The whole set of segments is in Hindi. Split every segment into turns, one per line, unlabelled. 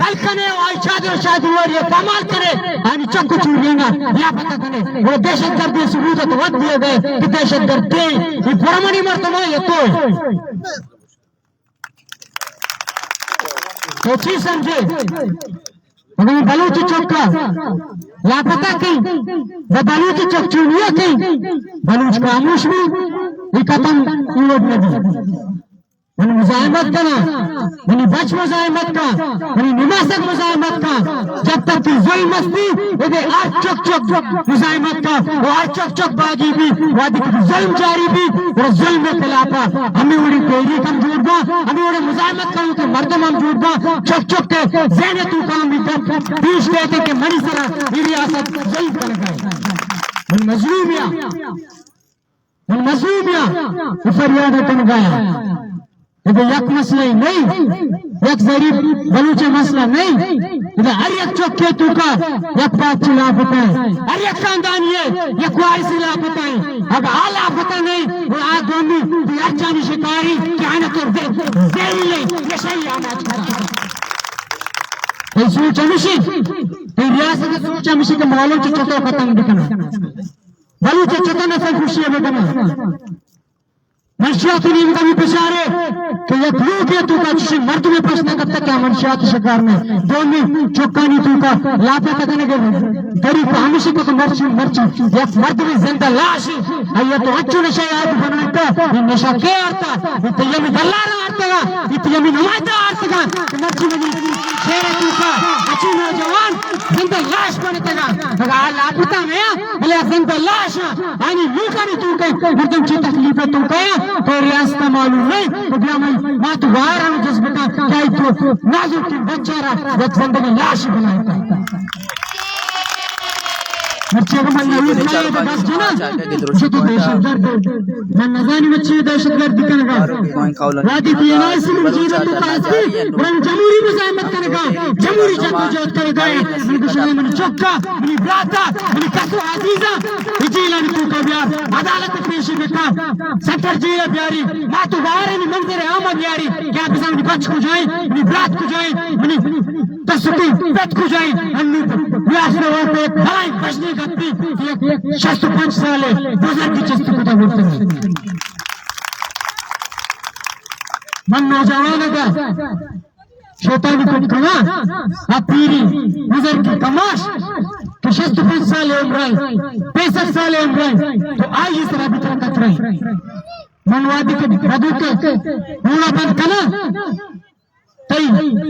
कल कने शादीवर ये कमाल करे आणि चक्कू चुरियांगा लापता कने वो दहशतगर्दी सबूत तो वध दिए गए कि दहशतगर्द थे ये परमानी मर्तबा ये तो चीज समझे अगर बलूच चौक का लापता कहीं वो बलूच चौक चुनिया कहीं बलूच खामोश में ये खत्म उलट नदी मनी मुजाहिमत करना मनी बच मुजाहिमत का मनी निमासक मुजाहिमत का जब तक की जुल्म मस्ती ये आठ चौक चौक मुजाहिमत का वो आठ चौक चौक बागी भी वादी की जुल्म जारी भी और जुल्म के खिलाफा हमें उड़ी तेरी कमजोर बा हमें उड़ी मुजाहिमत करूं तो मर्दम हम झूठ बा चौक चौक के ज़हन तू काम भी कर बीच कहते के मनी सरा रियासत जुल्म कर गए मन मजलूमिया फरियाद तन गाया इधर यक मसला ही नहीं यक जरीब बलूचे मसला नहीं इधर हर एक चौक के तू का यक बात चिल्ला बताए हर एक खानदान ये यक वारिस ला बताए अब आला पता नहीं वो आदमी तो यार जानी शिकारी क्या ना तो जेरी ले ये सही आना ये सोच हमेशा ये रियासत सोच हमेशा के मालूम चुटो खत्म दिखना बलूचे चुटो न सब खुशी है बेटा मंशियात नीम का भी बेचारे कि ये लोग ये तू का किसी मर्द में प्रश्न करता क्या मंशियात शिकार में दोनों चौकानी तू का लापता करने के गरीब को हमेशा को मर्ची ये मर्द में जिंदा लाश ये तो अच्छे नशा याद बनाता ये नशा क्या आता ये तो ये में दल्ला आता है ये तो ये में नमाज़ आता है मर्ची में शेर तू का अच्छी नौजवान जिंदा लाश बनता है अगर लापता में भले जिंदा लाश यानी लूकानी तू का मर्दम की तकलीफ है तू का तो रियासत मालूम नहीं तो क्या मैं तो बाहर आने जिस बता क्या तो नाजुक की बच्चा वो जिंदगी लाश बनाता है बच्चे को मन नहीं है तो बस जना जो तो दहशतगर्द मन नजानी बच्चे दहशतगर्द दिखेगा वादी की ना इसी मुजीब तो कास्ती मन जमहूरी मुजाहिमत करेगा जमहूरी जद्दोजहद करेगा मन गुशे मन चौका मन ब्राता मन कसो अजीजा इजीला तू का बियार अदालत पेश बेका सेक्टर जी प्यारी मा तो बाहर नहीं मंजर आमद यारी क्या बिसाम नि बच को जाए नि ब्रात को जाए नि तसती पेट को जाए अन्नी यासर वाते भाई बचने गत्ती 65 साल है गुजर की चस्ती को बोलते हैं मन नौजवान का शैतानी को कमा आप पीरी गुजर की तमाश कि 65 साल है उम्र 65 साल है उम्र तो आज इस तरह भी ताकत रही मनवादी के बदू के मुला बंद करना तई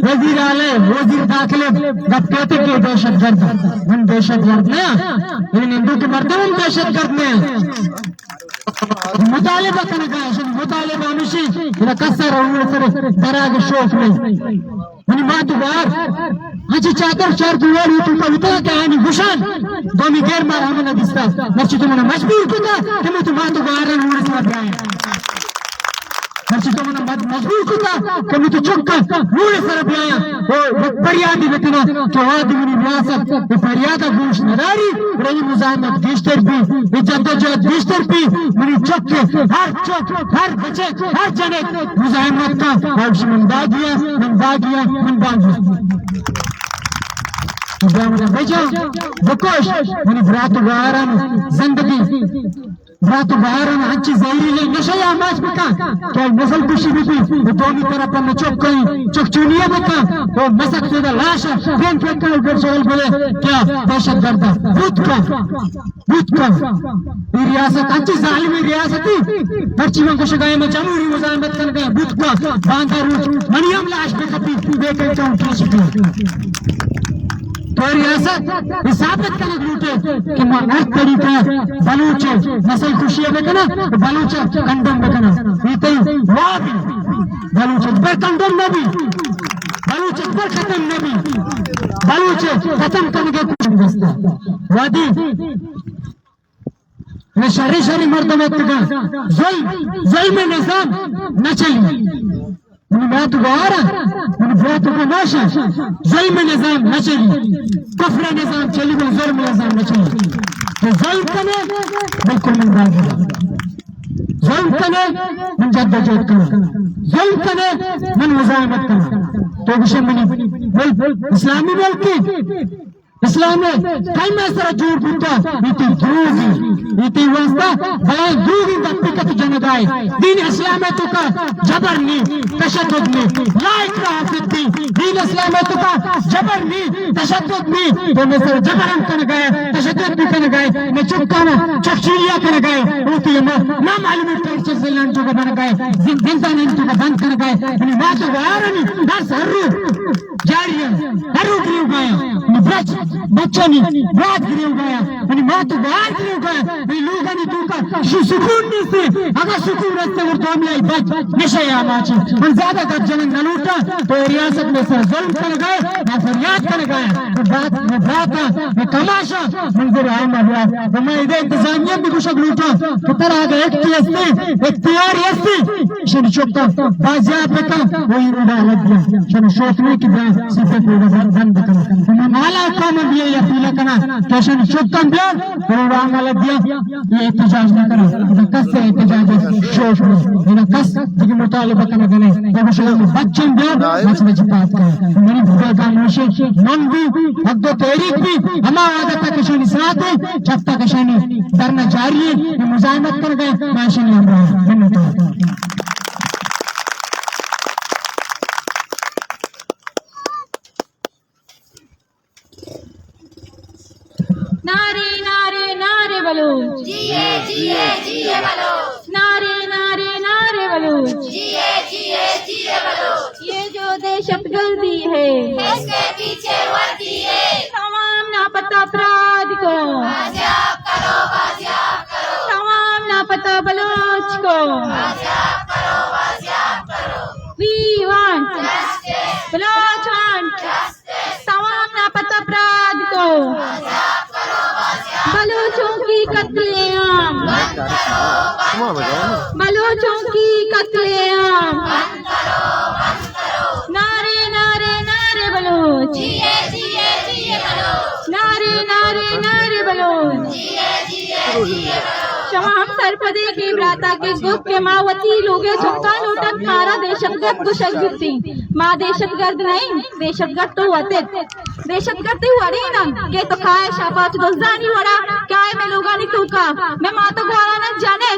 वजीर आले वजीर दाखिले जब कहते कि दहशतगर्द हम दहशतगर्द ने इन हिंदू के मर्द हम दहशतगर्द ने मुतालिबा करने का मुतालिबा हमेशा इधर कसर और इधर दराग शोक में मनी मातु बार अच्छी चादर चार दुआर तू कविता क्या है निगुशान दोमी गैर मार हमें न दिसता मर्ची तुम्हें मजबूर किया कि मैं तुम्हारे तो बाहर नहीं समझ रहा है मर्ची तुम्हें मजबूर किया कि मैं तो चुक्का मुझे सर भी आया वो फरियादी बेटना कि वादी मनी रियासत वो फरियादा गोश नदारी रही मुजाहिमत गेस्टर भी जद्दोजहद गेस्टर भी मनी चुक्के हर चुक हर बच्चे हर जने मुजाहिमत का और मन बागिया मन बागिया मुजाहिमत बेचा बकोश मनी ब्रात गारन जिंदगी ब्रात गारन अच्छी ज़ाहिरी ले नशा या मास बता क्या नस्ल खुशी भी तो दोनों तरफ में चुक चुनिया बता वो मसक से लाश फेंक फेंक कर उधर सोल बोले क्या दहशतगर्द भूत का ये रियासत अच्छी जालिम रियासत थी पर्ची में कुछ गए में जमहूरी मुजाहिमत कर गए भूत का बांधा रूट मनियम लाश पे कभी देखे चाहूं कैसे तो रियासत साबित करने लूटे कि हर तरीका बलूच नस्ल खुशी है ना बलूच कंडम बेकना ये वादी बलूच पर कंडम नबी बलूच पर खत्म नबी बलूच खत्म करने के कुछ बसता वादी ने शरी मर्द में तक जुल्म निजाम न चली उन बात गौरा उन बात को नाशा जुल्म निजाम न चली कुफ्र निजाम चली वो जुल्म निजाम न चली तो जुल्म कने बिल्कुल मन बागी जुल्म कने मन जद्दोजहद कने जुल्म कने मन मुजाहिमत कने तो तो विषय मनी बोल इस्लामी बोलती इस्लाम कई में सर झूठ बुद्धा इति धूगी इति वास्ता बड़ा धूगी दत्तिकत जनगाय दीन इस्लाम तो का जबर नहीं तशद्दुद नहीं ला इकराह फिद्दीन दीन इस्लाम तो का जबर नहीं तशद्दुद नहीं तो मैं सर जबरन कर गए तशद्दुद भी कर गए मैं चुपकाना चकचुलिया कर गए होती है ना मालूम टेंशन से लंचो का बन गए जिंदा नहीं तो का बंद कर गए अपनी मां तो यार नहीं दस हरु जारी हरु क्यों गए बच्चा नहीं रात गिरे गया यानी मां तो बाहर गिरे गया ये लोग नहीं तुका सुकून नहीं से अगर सुकून रहते वो तो में बच नशे या माची हम ज्यादा कर जनन नलूटा तो रियासत में सर जुल्म कर गए या फरियाद कर गए बात तमाशा मंजर आम हुआ तो मैं इधर इंतजामिया भी कुछ लूटा तो तरह गए इख्तियार यस्ती शन चुपता बाजियाब का वही उड़ा लग गया शन सोचने की बात सिर्फ को बंद कर माला काम दिया या पीला कना कैसे चुपता दिया उड़ा लग गया ये एहतजाज न करो कस से एहतजाज शोष में इन कस की मुतालिबा करने गने जब शलों बच्चन दिया मसले की बात कर मेरी भूल का नोशे मन भी हक दो तहरीक भी हमारा आदत है किशोनी साथ है जब तक किशोनी धरना जारी है ये मुजाहिमत कर गए माशनी हमरा
नारे नारे नारे बलूच
जिए जिए जिए बलूच
नारे नारे नारे बलूच
जिए जिए जिए बलूच
ये जो दहशतगर्दी है
इसके पीछे वर्दी है
तमाम नापता अपराध को
बाजियाब करो
तमाम नापता बलूच को
बाजियाब करो
We want
justice
Baloch want
justice
तमाम नापता अपराध को
बाजियाब करो
बलूचों की कत्लेआम
बंद करो
बलूचों की कत्लेआम
बंद करो
नारे नारे नारे बलूच
जिए जिए जिए बलूच
नारे नारे नारे बलूच
जिए जिए जिए बलूच
तमाम सरपदे के ब्राता के गुप के मावती लोगे सुक्का लूटन मारा दहशतगर्द गुशगुफ्ती माँ दहशतगर्द नहीं दहशतगर्द तो हुआ दहशतगर्द हुआ रही ना ये तो खाए शापाच दोस्तानी वड़ा क्या है मैं लोगा नहीं तुका मैं माँ तो ग्वारा न जाने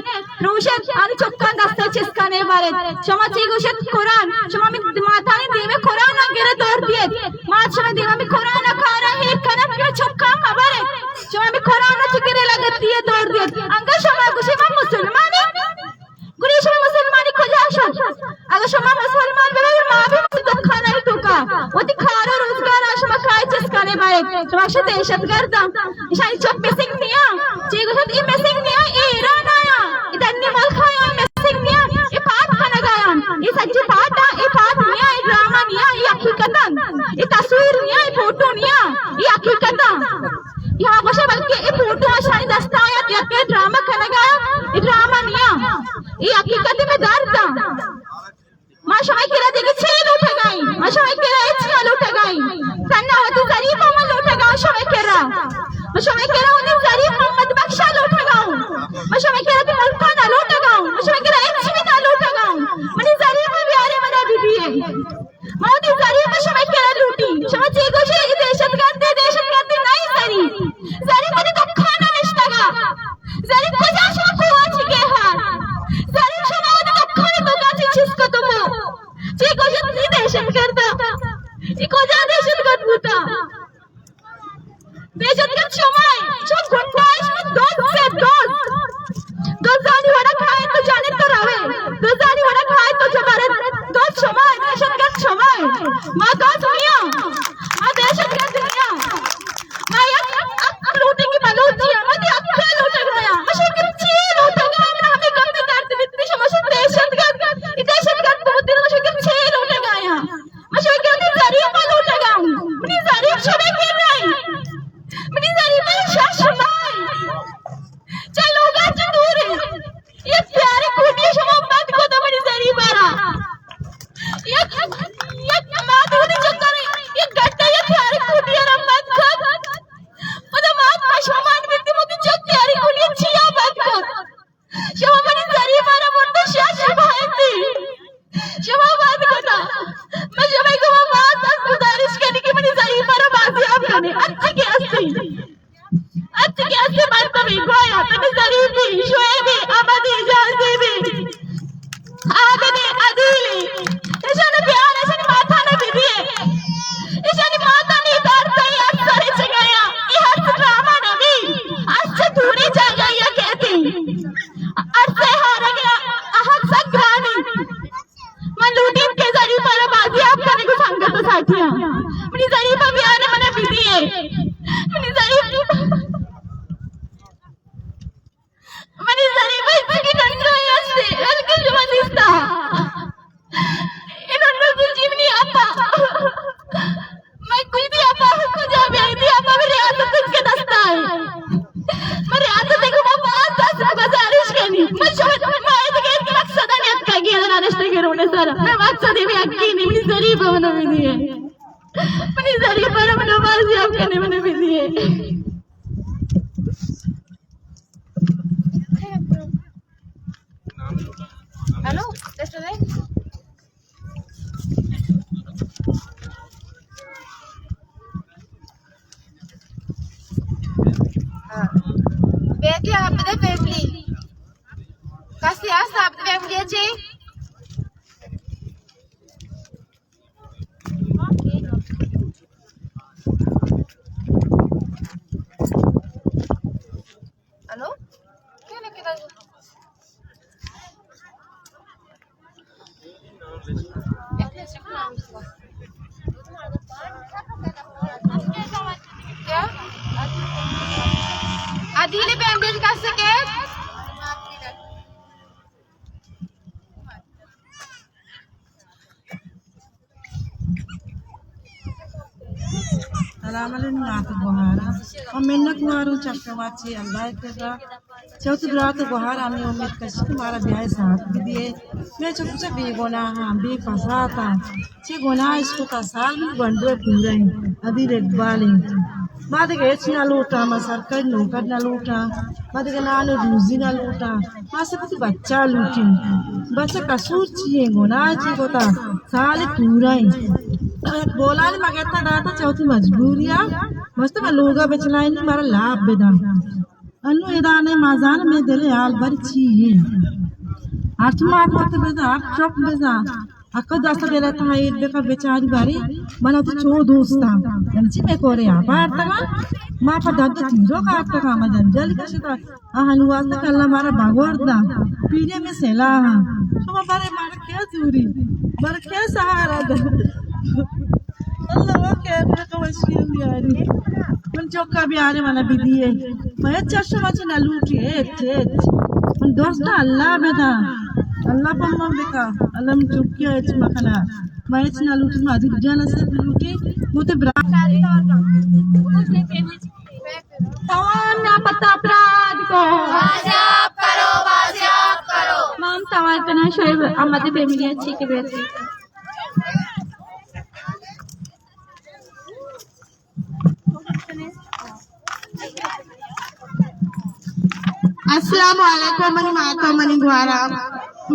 रोशत आणि चुक्का दस्ते चिस्काने बारे क्षमा ची गुशत कुरान क्षमा में माता ने दी में कुरान ना गिरे तोड़ दिए माँ क्षमा दी में कुरान ना खा रहा है कनक के चुक्का खबर है क्षमा में कुरान ना चिकरे लगती है तोड़ दिए अंकल क्षमा गुशे में मुसलमान गुरीश में मुसलमानी खुजाशो अगर क्षमा मुसलमान बेबे माँ भी तो खाना ही तुका वो दिखारो रोजगार आशमा खाए चिस्काने बारे क्षमा से दहशतगर्द इशानी चुप मिसिंग निया चीगो सद ई मिसिंग निया ए ईरान आया इधर नि मुल्क आया मिसिंग निया ये पाठ खाना गाया ये सच्ची पाठ ये पाठ निया ये ड्रामा निया ये हकीकतन ये तस्वीर निया ये फोटो निया ये हकीकतन यहाँ कुछ बल्कि ये फोटो आशानी दस्ताया ये ड्रामा खाना गाया ये ड्रामा निया ये हकीकत में दर्द था माँ शाही केरा देखे छेल उठ गई माँ शाही केरा छेल उठ गई सन्ना होती जरीफ मोहम्मद उठ गया शाही केरा माँ शाही केरा उन्हें जरीफ मोहम्मद बख्शा उठ गया माँ शाही केरा तो मुल्क ना लौट गया माँ शाही केरा एक भी ना लौट गया मनी जरीफ में प्यारे मना बीबी है माँ उन्हें जरीफ में शाही केरा लूटी शाही चीगो शे ये दहशतगर्द नहीं सरी जरीफ मने तो खाना निश्तगा जरीफ को जाशो को आची के हाथ जरीफ शमा उन्हें तो खाने तो काची जिसको तुम चीगो शे नहीं दहशतगर्द इको जा दहशतगर्द होता दहशतगर्द शमाए जो गुंडाइश में दोस्त जानी वड़ा खाए तो जाने तो रवे दोस्त जानी वड़ा खाए तो जबरत दोस्त शमाए दहशतगर्द शमाए माँ दोस्त मिया माँ दहशतगर्द मिया माँ यार लूटे की बलूची है माँ दी अक्के लूटे गया मशे की ची लूटे गया मैंने हमें कम में करते बितनी शमशे दहशतगर्द बहुत दिन मशे की ची लूटे गया मशे की उन्हें जरीफ में लूटे गया मनी जरीफ शमे की नहीं मनी जरीफ में शाश शमाए चल लोगा जो दूर है ये प्यारे कुटिया शमा बंद को तो मनी जरीफ आ रहा ये माँ दूध चक्कर पाठिया मनी जरीफ बियाने मने बिदिये मनी जरीफ इतकी नंद्रोई असते अलके जुमा दिसता इन्होंने तुझी आपा मैं कोई भी आपा कुछ भी आई थी आपा मेरी आदत के दस्ता है मेरी आदत देखो बाबा 10 गुजारिश करनी मैं शोध मैं के मकसद ने अक्का गया ना रिश्ते के रोने सर मैं मकसद भी अक्की नहीं मेरी जरीफ बना भी दिए मेरी जरीफ बना बना मर्जी आप करने मैंने भी दिए
hello restaurant Berarti apa deh family? Kasih asap deh family aja. Halo? Kena kita. क्या आदिले बैंडेज कर सके
Alamalin nato Gohara.Amenak maru चक्रवाची अल्लाह तेरा चौथी रात गोहार आमी उम्मीद कशी तुम्हारा ब्याह साथ दिए मैं चुप से बेगुना हाँ बेफसाता चे गुना इसको का साल में बंदे पूरे अभी रेड बाले बाद के एच ना लूटा मैं सरकार नौकर ना लूटा बाद के नानो रूजी ना लूटा माँ से कुछ बच्चा लूटी बच्चा कसूर चाहिए गुना चाहिए कोता साल पूरा बोला नहीं मगेता दाता चौथी मजबूरिया मस्त मैं लोगा बेचलाई नहीं मारा लाभ बेदा अनु इदाने माजान में दिले हाल भर चाहिए आठ मार मत बेदा आठ चौक बेदा अक्का दास्ता दे रहता है एक बेका बेचारी बारी मना तो चो दोस्ता जंची में कोरे आप आठ तक माँ पर दाद तीनों का आठ तक आमा जंजल कैसे था आहनुवास तक अल्लाह मारा बागोरदा पीने में सेला हाँ तो बारे मारा क्या दूरी मारा क्या सहारा दा अल्लाह वो क्या बेका वशील यारी मन चौका भी आने वाला भी दिए मैं चर्चा वाची ना लूटी मन दोस्त अल्लाह बेटा अल्लाह पम्मा बेका अल्लाह में चुपकिया एच मखना मैं एच ना लूटी मैं अधिक जाना से लूटी मुझे
तमाम नापत्ता अपराध को
बाजियाब करो
माम तवाल करना शोएब अहमद फैमिली अच्छी के बेटी
अस्सलामुअलैकुम मनी माता मनी ग्वारा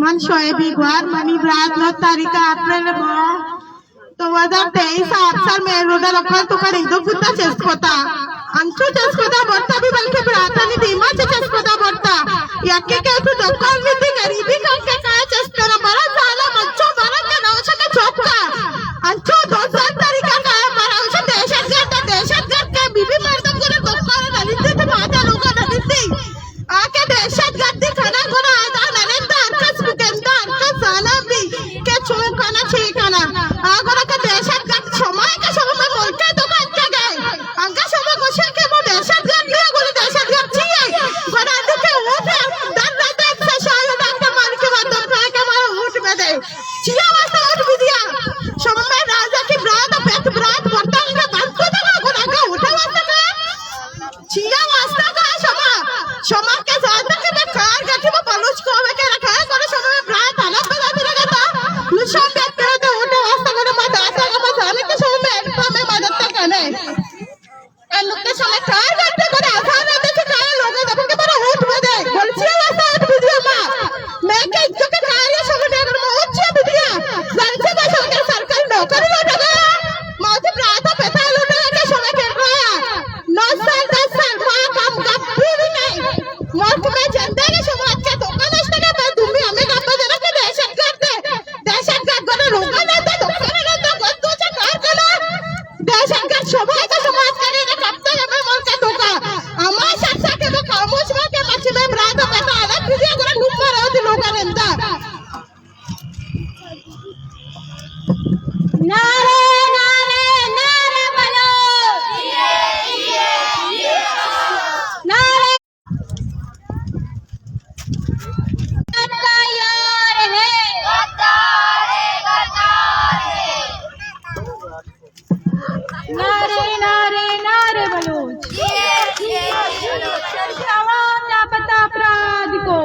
मन शोएबी ग्वार मनी ब्रात लो तारीखा अप्रैल बो तो 2023 अफसर में रोडा रखा तो कर इंदो कुत्ता चेस्कोता अंचो चेस्कोता बोलता भी बल्कि ब्राता नहीं धीमा चेस्कोता बोलता याके के तो दुकान में भी गरीबी का काय चेस्कोना बड़ा साला बच्चो बड़ा के नौशा के चौका अंचो 2000 तारीखा का मरा उसे दहशतगर्द के बीबी मर्दम को दुकान दलित थे माता लोग दलित आके दहशतगर्दी खाना गुना आदा नरेंद्र अरकस बुकेंदा अरकस साला भी के छो खाना छे खाना आगोरा का दहशतगर्द समय का समय में बोल के तो करके गए अंका समय कुछ के वो दहशतगर्द लिया गोली दहशतगर्द चाहिए गोरा के वो पे डर रहता है से शायद अंका मार के बाद तो के मारा ऊंट में दे चिया वास्ता ऊंट भी दिया समय में राजा की ब्रात
नारे नारे नारे बलूच, तमाम लापता अपराध को,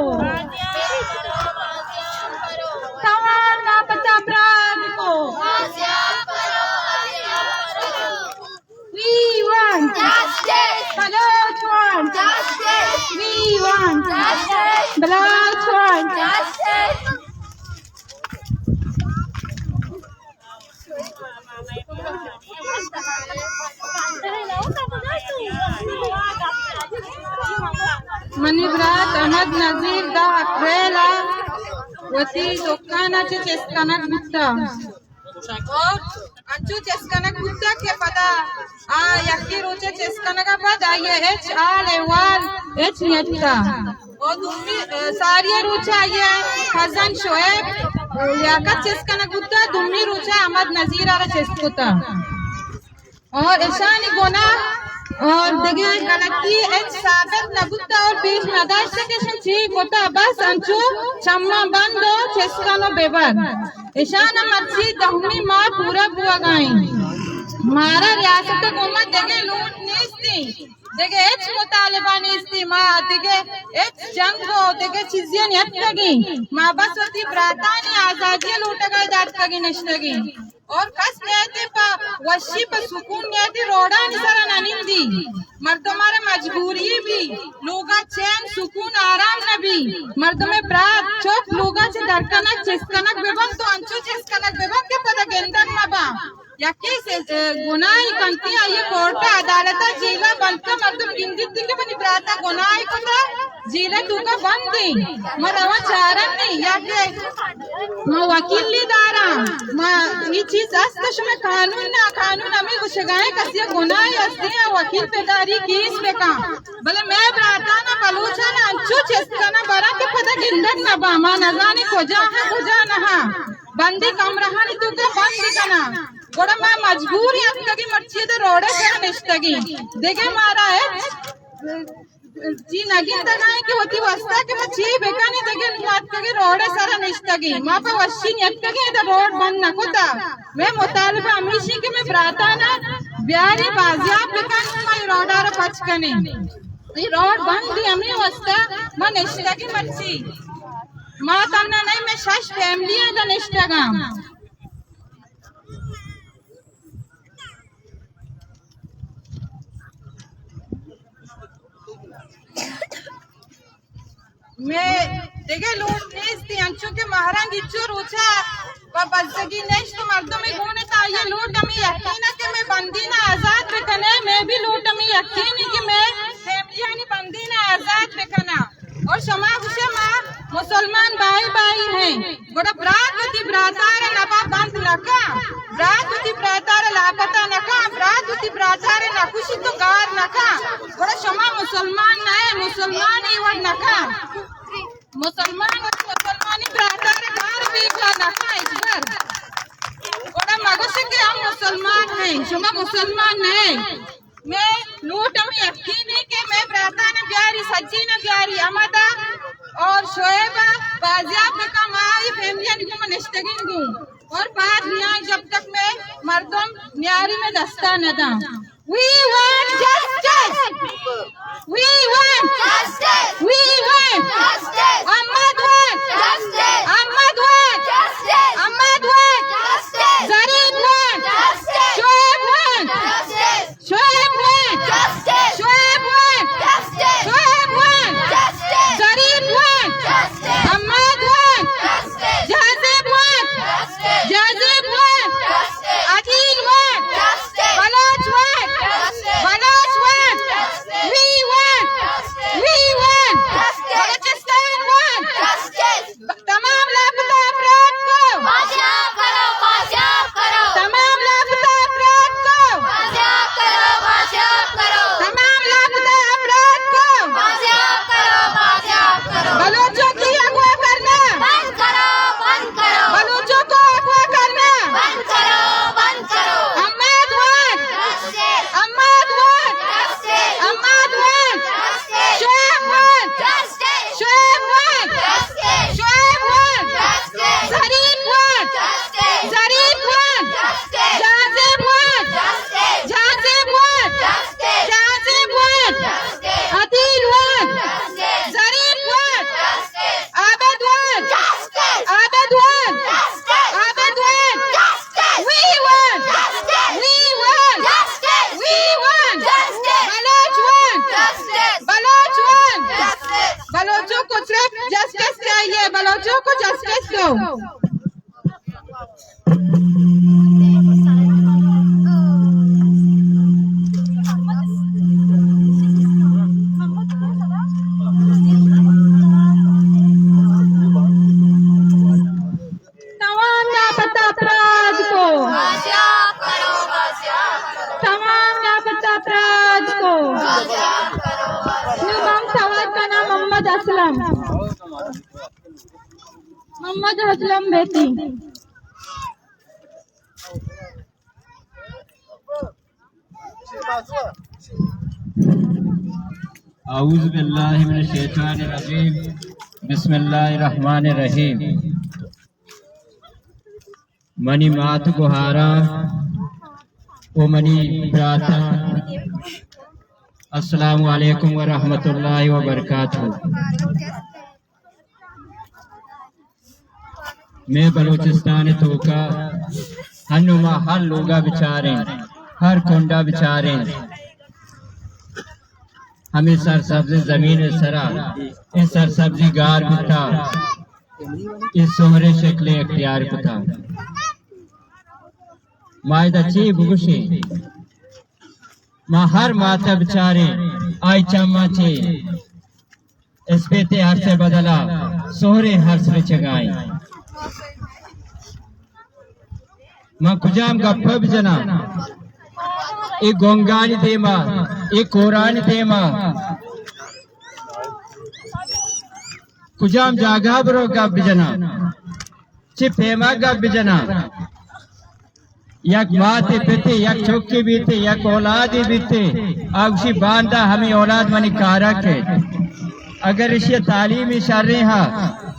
तमाम लापता अपराध को We want justice. Baloch want justice. We want justice. Baloch want justice. Manibrat Ahmad Nazir da Akrela Wati Dokanache Cheskanak Gupta और अंचु चेस्कनक गुप्ता के पता यक्की रोचे चेस्कनक पद आइए एच आल एवाल एच नेटका और दूसरी सारिया रोचे आइए हसन शोएब याकत चेस्कनक गुप्ता दूसरी रोचे अहमद नजीर आला चेस्कुता और ईशानी गोना और देखे गलती एच साबित नगुता और बीच नदाश से केशन ठीक होता बस अंचु चम्मा बंदो चेस्कनो बेबद ईशान मर्जी दहमी मार पूरा बुआ गाई मारा रियासत हुकूमत देखे लूट नीस्ती देखे एच मुतालिबा नीस्ती माँ देखे एच जंगो देखे चीज़ें नियतगी माँ बस वती ब्रातानी आज़ादी लूटगा जातगी निश्तगी और कस नियति पा वशी पर सुकून नियति रोड़ा निसरा ननिंदी मर्दोमारे मजबूरी भी लोगा चैन सुकून आराम नबी मर्दों ब्रात चौक लोगा चे दरकनक चेस्कनक बेबम तो अंचु चेस्कनक बेबम के पता गेंदक मबा यक्की से गुनाही कंती आये कोर्ट अदालता जीला बंद मर्दों गिंदी दिल बनी ब्राता गुनाही कुता जीला तुका बंदी मरवा चारन नहीं यक्के माँ वकीली दारा माँ ये चीज़ अस्तश में कानून ना कानून हमें गुशगाएं कसिया गुनाही असली है वकील पेदारी कीस पे काम भले मैं ब्राता ना बलूचा ना अंचु चेस्का ना बरा के पता गिंदक ना बामा नजाने खोजा है खोजा नहा बंदी कम रहा नहीं तुका बंदी कना गोड़ा मैं मजबूर याद लगी मर्ची तो रोड़े से निश्तगी देखे मारा है जी नगिन तनाए कि होती वस्ता के मच्छी बेका नहीं देखे बात के रोड़े सारा निश्तगी माँ पे वशी नियत के इधर रोड बंद न कोता मैं मुतालिबा अमीशी के मैं ब्राता ना ब्यारी बाजियाब बेका नहीं मैं रोडार पच कने ये रोड बंद दी अमी वस्ता मैं निश्तगी मच्छी माँ तन्ना नहीं मैं शश फैमिली है द निश्तगाम मैं देखे लूट नेस्ती अंचु के महारांग इच्चो रोचा बजगी नेश तो मर्दों में गुण था ये लूट हमें यकीन है कि मैं बंदी ना आजाद बेकने मैं भी लूट हमें यकीन है कि मैं फैमिली नहीं बंदी ना आजाद बेकना और शमा खुशे माँ मुसलमान भाई भाई हैं बड़ा ब्रात होती ब्रातार नबा बंद लगा ब्रात होती ब्रातार लापता नका ब्रात होती ब्रातार नकुशी तो गार नका बड़ा शमा मुसलमान ना है मुसलमान ही वो नका मुसलमान और मुसलमानी ब्रातार गार भी का नका इस बार बड़ा मगोशे के हम मुसलमान हैं शमा मुसलमान नहीं मैं लूट हमें यकीन है कि मैं ब्राता न प्यारी सच्ची न प्यारी अमदा और शोएबा बाजियाब में कमाई फैमिली को मैं निश्तगिन दूं और बात न्याय जब तक मैं मर्दों न्यारी में दस्ता न दा We want justice. We want justice. We want justice. Ahmad want justice. Ahmad want justice. Ahmad want justice. Zareen want justice. Shoaib want justice. Shoaib want justice. Shoaib want justice. Shoaib want justice. Zareen want justice. Ahmad want justice. Jazib want justice. Jazib want justice. Adil want justice. Baloch want Baloch want we want Balochistan want तमाम तमाम लापता अफराद को तमाम लापता अफराद को निगम सवार का नाम मोहम्मद असलम बेटी।
आऊज़ु बिल्लाहि मिनश शैतानिर रजीम, बिस्मिल्लाहिर रहमानिर रहीम। मनी मात गुहारा ओ मनी प्राता, अस्सलामु अलैकुम व रहमतुल्लाहि व बरकातहू। मैं बलूचिस्तान तो का हनुमा हर लोगा बिचारे, हर कोंडा बिचारे, हमें सरसब्जी जमीन सरा, इस सरसब्जी गार बिता, इस सोहरे शक्ले अख्तियार कुता मायदा ची बुगुशी माँ हर माता बिचारे आई चम्मा चे इस पेते हर से बदला सोहरे हर से चगाई माँ कुजाम गप्पा बिजना एक गोंगानी देमा एक कोरानी देमा कुजाम जागा बरो गप बिजना चिपेमा गप बिजना यक माते पिते यक चौके बीते यक औलादी बीते आगुशी बांधा हमें औलाद मनी कारक है अगर इसे तालीम इशारे हा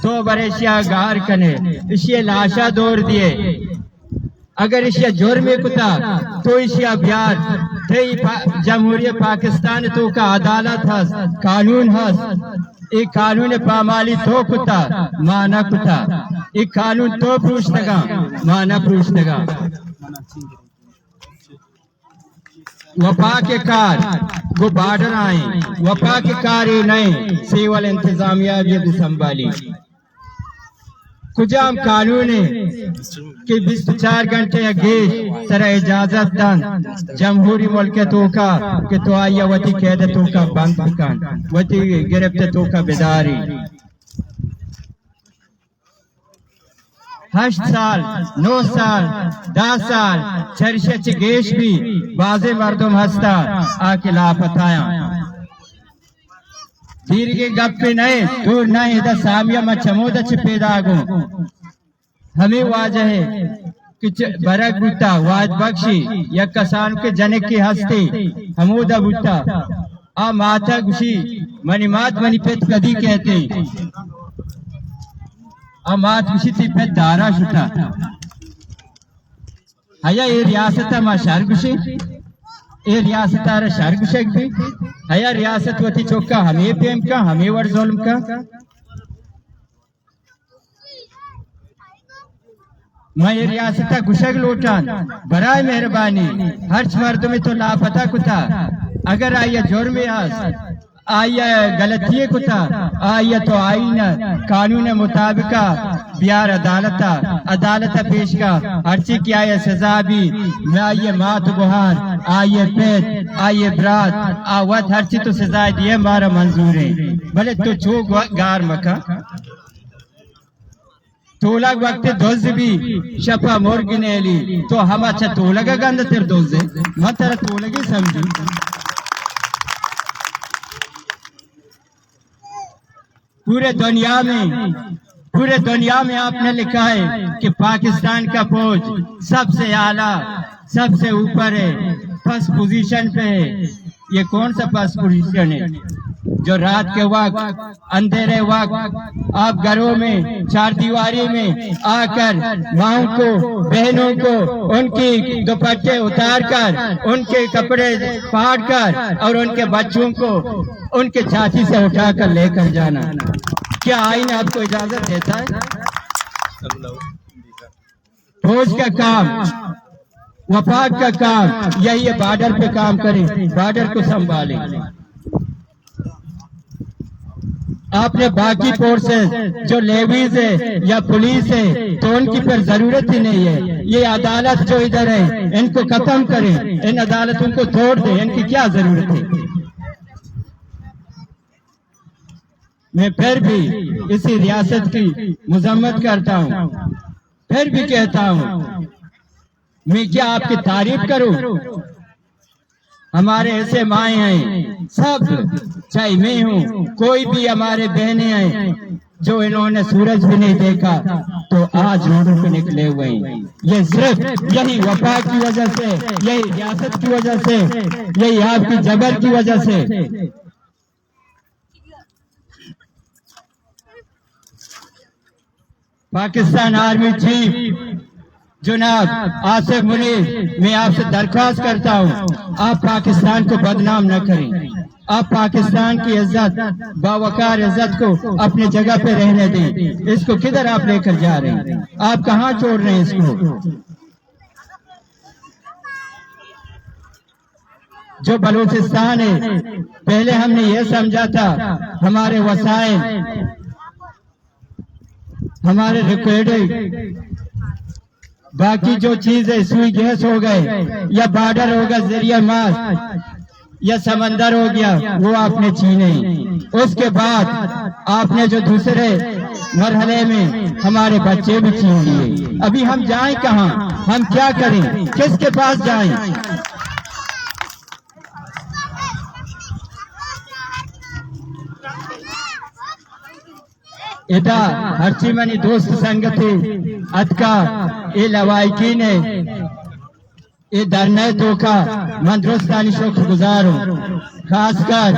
तो बरेशिया गार कने इसे लाशा दौड़ दिए अगर इसे जुर्म कुता तो इसे ब्याज जमहूरियत पाकिस्तान तो का अदालत हस कानून हस एक कानून पामाली तो कुता माना कुता एक कानून तो पूछतगा माना पूछतगा वफा के कार वो बार्डर आए वफा के कार ही नहीं सिविल इंतजामिया भी संभाली कुजाम कानून कि 24 घंटे अगेश सर इजाजत दन जमहूरी मुल्क तो का कि तो आया वती कैद तो का बंद दुकान वती गिरफ्त तो का बेदारी 8 साल 9 साल 10 साल चरशे चिगेश भी बाजे मर्दम हस्ता आके लापताया तीर के गप्पे नहीं दूर नहीं इधर सामिया में चमोदा पैदा गो हमें वाजह है कि बरक बुट्टा वाज बख्शी या कसान के जनक की हस्ते हमूदा बुट्टा आ माता गुशी मनी मात मनी पेत कदी कहते आ मात गुशी थी पेत दारा शुटा हया ये रियासत मा शहर गुशी ये रियासत आर शहर गुशक भी हया रियासत वती चौका हमें प्रेम का हमें वर जुल्म का मैं ये रियासत गुशक लोटान बराए मेहरबानी हर मर्द में तो लापता कुता अगर आइया जुर्म आइया गलती कुता आइया तो आईना कानून मुताबिका बिहार अदालत पेश का हर चीज की आइए सजा भी मैं आइए मात गुहार आइए पेट आइए बरात आवत हर चीज तो सजा दिए हमारा मंजूर है भले तो चोक गार मका तोलग वक्त दोज भी शपा मुर्ग ने ली तो हम अच्छा तोलग गंद तेर दोजे मत तेरा तोलग ही समझी पूरे दुनिया में आपने लिखा है कि पाकिस्तान का फौज सबसे आला सबसे ऊपर है फर्स्ट पोजीशन पे है ये कौन सा फर्स्ट पोजीशन है जो रात के वक्त अंधेरे वक्त आप घरों में चार दीवारी में आकर माओ को बहनों को उनकी दुपट्टे उतार कर उनके कपड़े फाड़ कर और उनके बच्चों को उनके छाती से उठाकर लेकर जाना क्या आईन आपको इजाजत देता है? फौज का काम वफाक का काम यही है बॉर्डर पे काम करें बॉर्डर को संभालें आपने बाकी फोर्सेस जो लेवीज है या पुलिस है तो उनकी फिर जरूरत ही नहीं है। ये अदालत जो इधर है इनको खत्म करें, इन अदालतों को तोड़ दें, इनकी क्या जरूरत है। मैं फिर भी इसी रियासत की मजम्मत करता हूँ, फिर भी कहता हूँ, मैं क्या आपकी तारीफ करूं? हमारे ऐसे माए हैं सब, चाहे मैं हूं कोई भी हमारे बहनें हैं जो इन्होंने सूरज भी नहीं देखा तो आज रोडों पे निकले हुए हैं। ये सिर्फ यही वफा की वजह से, यही रियासत की वजह से, यही आपकी जबर की वजह से। पाकिस्तान आर्मी चीफ जनाब आसिफ मुनीर, मैं आपसे दरख्वास्त करता हूं, आप पाकिस्तान को बदनाम न करें। आप पाकिस्तान की इज्जत, बावकार इज्जत को अपनी जगह पे रहने दें। इसको किधर आप लेकर जा रहे हैं? आप कहां छोड़ रहे हैं इसको? जो बलूचिस्तान है, पहले हमने ये समझा था हमारे वसाइल, हमारे रिकॉर्डिंग, बाकी जो चीज है सुई गैस हो गए या बॉर्डर होगा जरिया मास या समंदर हो गया, वो आपने छीने। उसके बाद आपने जो दूसरे मरहले में हमारे बच्चे भी छीन लिए। अभी हम जाएं कहां? हम क्या करें? किसके पास जाएं? इदा हरची मनी दोस्त संगति अतका ए लवाइकी ने ए दरने धोखा मंदरुस्तानी शुक्र गुजार हूँ। खासकर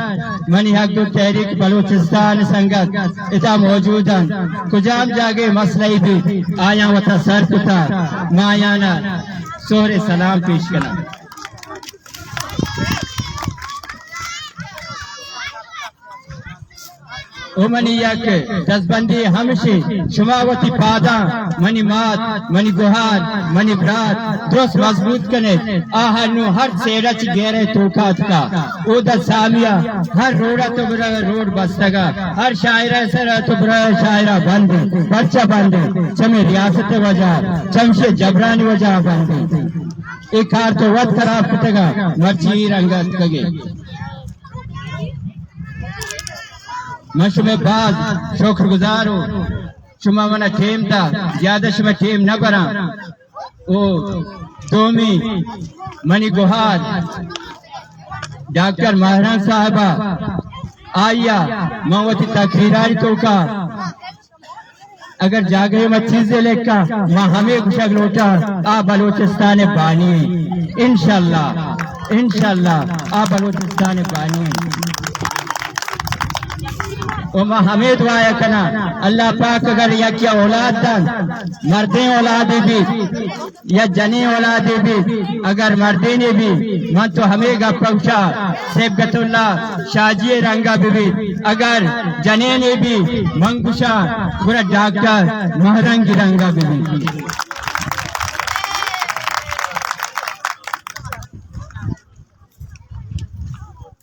मनी हक तहरीक बलूचिस्तान संगत इता मौजूद हैं। कुजाम जागे मसलाई भी आया वता सर कुता मायाना सोहरे सलाम पेश करना। मनी यक दसबंदी हमशी शुमावती पादा मनी मात मनी गुहार मनी ब्रात दुरुस्त मजबूत कने आहनु हर सेरच गेरे तोकात का ओदा सामिया हर रोड़ा तो बरा रोड बस्तगा हर शायरा सरा तो बरा शायरा बंद बच्चा बंद चमे रियासत वजह चमशे जबरानी वजह बंद एक हार तो वत खराब कुतगा मर्ची रंगत कगे मशुमे बाज शुक्रगुजार हो शुमा मना ठेम था ज्यादा शुमा ठेम न बरा ओ दोमी मनी गुहार डॉक्टर महरान साहबा आया मवती तकरीरारी तो का अगर जागे मच्छी से लेका माँ हमें कुशक लोटा आ बलूचिस्तान बानी इंशाल्लाह इंशाल्लाह आ बलूचिस्तान बानी उमा हमें दुआया करना अल्लाह पाक अगर या क्या औलाद दान मर्दे औलाद भी या जने औलाद भी अगर मर्दे ने भी मन तो हमें गा पहुंचा सेबगतुल्ला शाजी रंगा भी अगर जने ने भी मंगुशा पूरा डॉक्टर महरंगी रंगा भी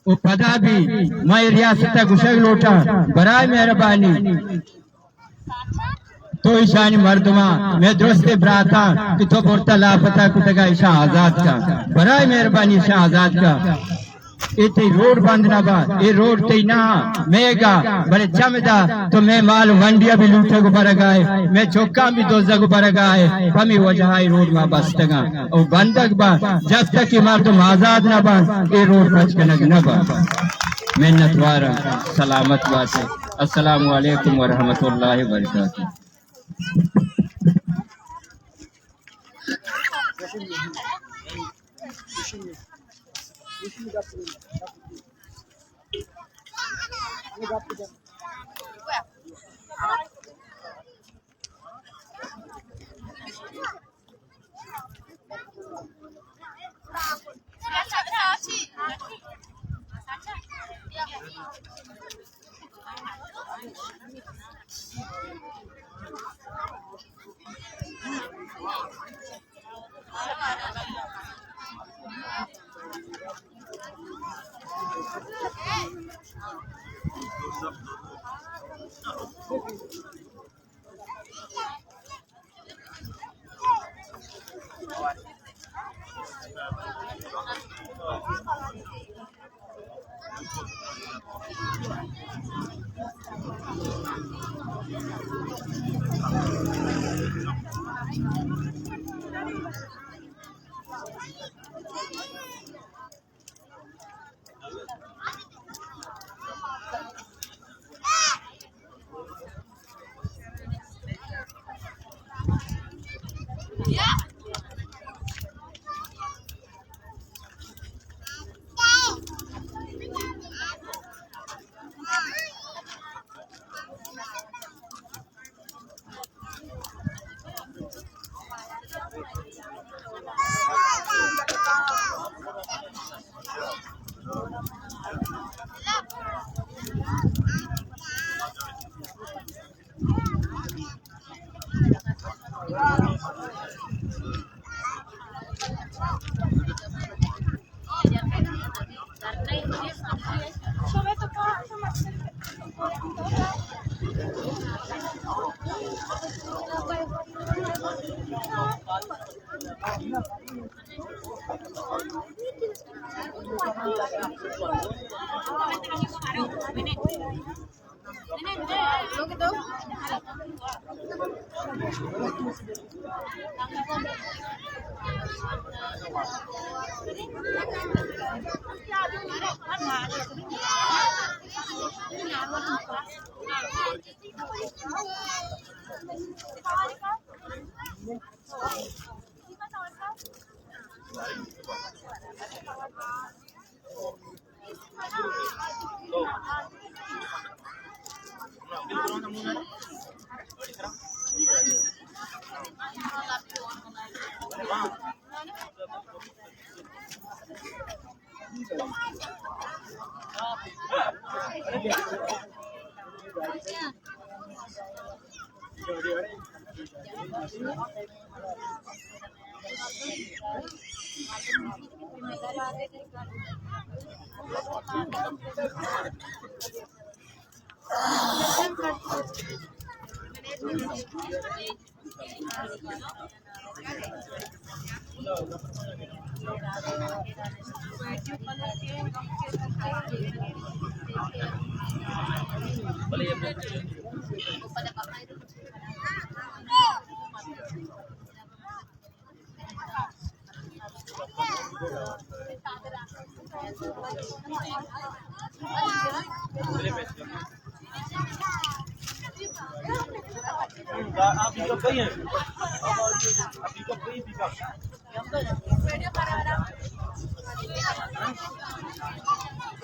वो पदा भी मैं रियासत गुशक लोटा बराए मेहरबानी तो ईशानी मर्दमा मैं दुरुस्त ब्राता कि तो बोरता लापता कुतगा ईशा आजाद का बराए मेहरबानी ईशा आजाद का इतनी रोड बंद ना बा ये रोड ते ना मेगा बड़े चमदा तो मैं माल मंडिया भी लूटे को बरगाए मैं चौका भी दो जगह बरगाए हमें वजह रोड में बस्तगा और बंदक बा जब तक कि मार तुम आजाद ना बा ये रोड बच के न बा मेहनत वारा सलामत बात। अस्सलाम वालेकुम व रहमतुल्लाहि व बरकातहू।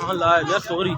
हाँ लाइव यार सॉरी